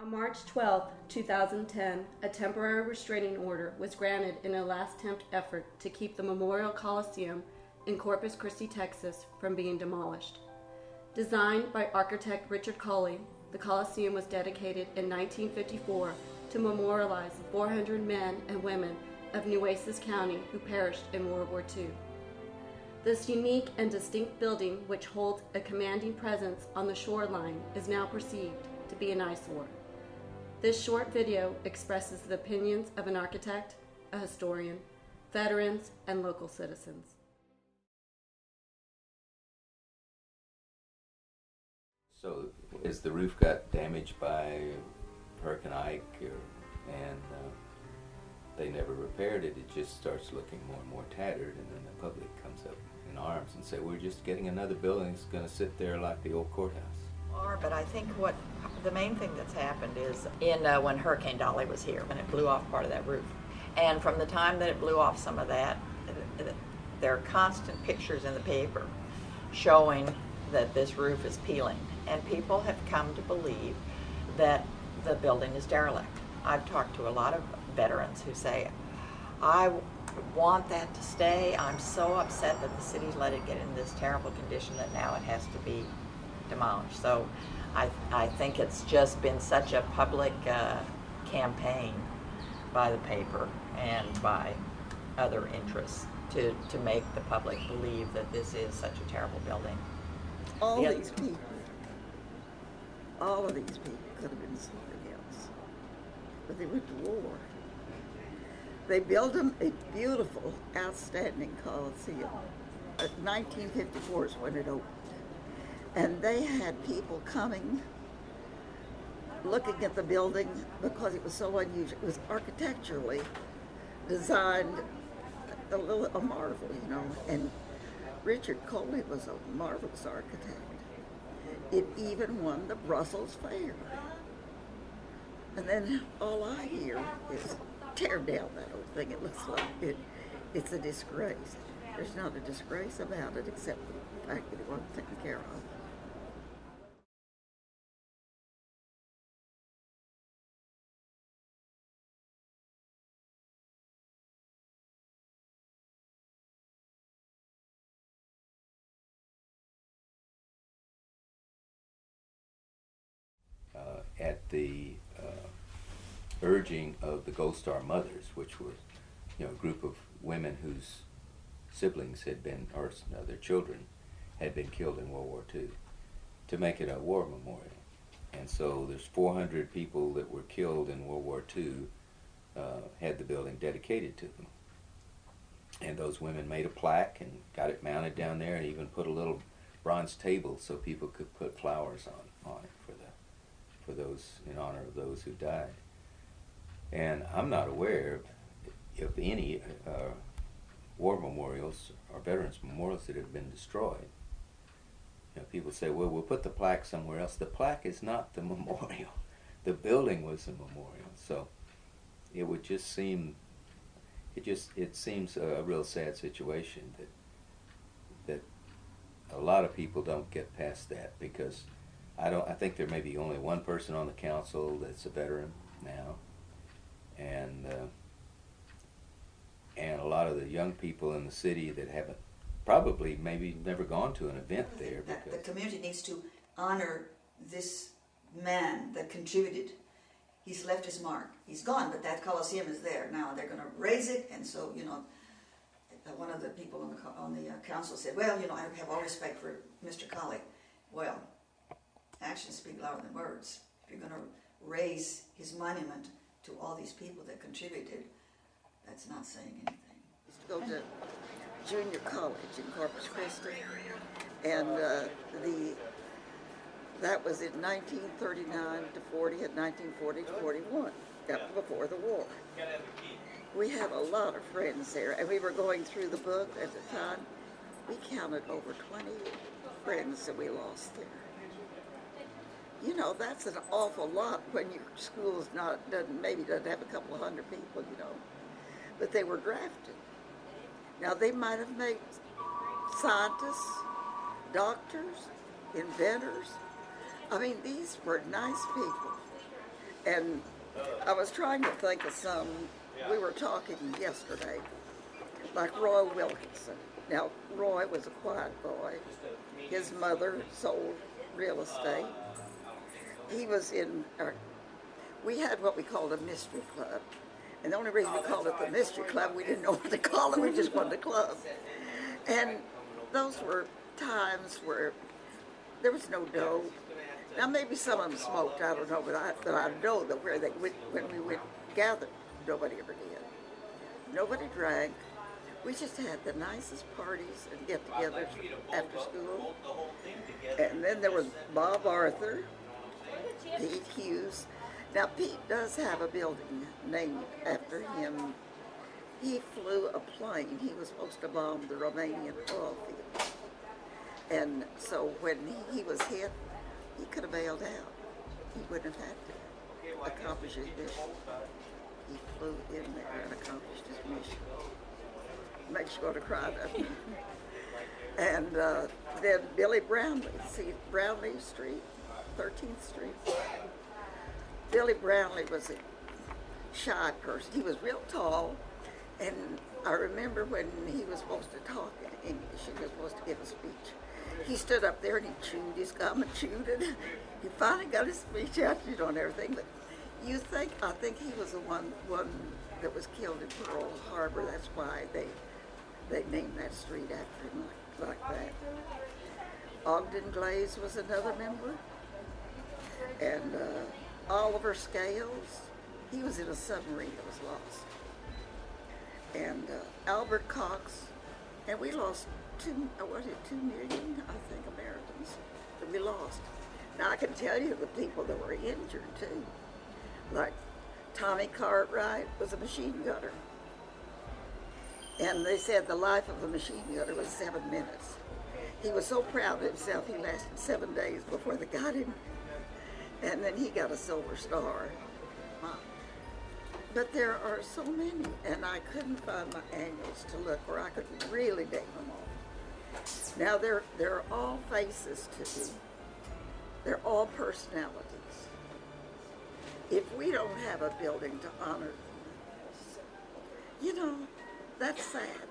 On March 12, 2010, a temporary restraining order was granted in a last-attempt effort to keep the Memorial Coliseum in Corpus Christi, Texas, from being demolished. Designed by architect Richard Colley, the Coliseum was dedicated in 1954 to memorialize the 400 men and women of Nueces County who perished in World War II. This unique and distinct building, which holds a commanding presence on the shoreline, is now perceived to be an eyesore. This short video expresses the opinions of an architect, a historian, veterans, and local citizens. So, is the roof got damaged by Hurricane Ike, and they never repaired it? It just starts looking more and more tattered, and then the public comes up in arms and say, we're just getting another building that's going to sit there like the old courthouse. But I think what the main thing that's happened is when Hurricane Dolly was here, when it blew off part of that roof. And from the time that it blew off some of that, there are constant pictures in the paper showing that this roof is peeling. And people have come to believe that the building is derelict. I've talked to a lot of veterans who say, I want that to stay. I'm so upset that the city's let it get in this terrible condition that now it has to be demolished. So I think it's just been such a public campaign by the paper and by other interests to make the public believe that this is such a terrible building. All of these people could have been something else, but they went to war. They built them a beautiful, outstanding Coliseum. 1954 is when it opened. And they had people coming, looking at the building because it was so unusual. It was architecturally designed a marvel, you know. And Richard Colley was a marvelous architect. It even won the Brussels Fair. And then all I hear is tear down that old thing. It looks like it's a disgrace. There's not a disgrace about it except the fact that it wasn't taken care of. At the urging of the Gold Star Mothers, which were, a group of women whose siblings had been, or their children, had been killed in World War II, to make it a war memorial. And so there's 400 people that were killed in World War II had the building dedicated to them. And those women made a plaque and got it mounted down there, and even put a little bronze table so people could put flowers on it for those, in honor of those who died. And I'm not aware of any war memorials or veterans memorials that have been destroyed. People say, well, we'll put the plaque somewhere else. The plaque is not the memorial. The building was the memorial. So it would just seem, it seems a real sad situation that a lot of people don't get past that, because I think there may be only one person on the council that's a veteran now, and a lot of the young people in the city that haven't probably maybe never gone to an event there. Because the community needs to honor this man that contributed. He's left his mark. He's gone, but that Coliseum is there. Now they're going to raise it, and so, one of the people on the council said, well, I have all respect for Mr. Colley. Well, actions speak louder than words. If you're going to raise his monument to all these people that contributed, that's not saying anything. Go to junior college in Corpus Christi, and that was in 1939 to 40 and 1940 to 41, before the war. We had a lot of friends there, and we were going through the book at the time. We counted over 20 friends that we lost there. That's an awful lot when your school doesn't have a couple of hundred people, but they were drafted. Now, they might have made scientists, doctors, inventors. I mean, these were nice people. And I was trying to think of some, we were talking yesterday, like Roy Wilkinson. Now, Roy was a quiet boy. His mother sold real estate. He was in we had what we called a mystery club. And the only reason we called it the mystery club, we didn't know what to call it, we just wanted a club. And those were times where there was no dope. Now maybe some of them smoked, I don't know, but I know that when we would gather, nobody ever did. Nobody drank. We just had the nicest parties and get-togethers after school. And then there was Bob Arthur, Pete Hughes. Now Pete does have a building named after him. He flew a plane. He was supposed to bomb the Romanian oil fields. And so when he was hit, he could have bailed out. He wouldn't have had to accomplish his mission. He flew in there and accomplished his mission. Makes you want to cry, doesn't it? And then Billy Brownlee, see Brownlee Street, 13th Street. Billy Brownlee was a shy person. He was real tall, and I remember when he was supposed to talk in English, he was supposed to give a speech. He stood up there and he chewed his gum and chewed it. He finally got his speech out, and everything. But I think he was the one that was killed in Pearl Harbor. That's why they named that street after him like that. Ogden Glaze was another member. And Oliver Scales, he was in a submarine that was lost. And Albert Cox, and we lost 2 million, I think, Americans that we lost. Now I can tell you the people that were injured too. Like Tommy Cartwright was a machine gunner. And they said the life of a machine gunner was 7 minutes. He was so proud of himself, he lasted 7 days before they got him. And then he got a Silver Star. But there are so many, and I couldn't find my annuals to look where I could really name them all. Now they're all faces to me. They're all personalities. If we don't have a building to honor them, that's sad.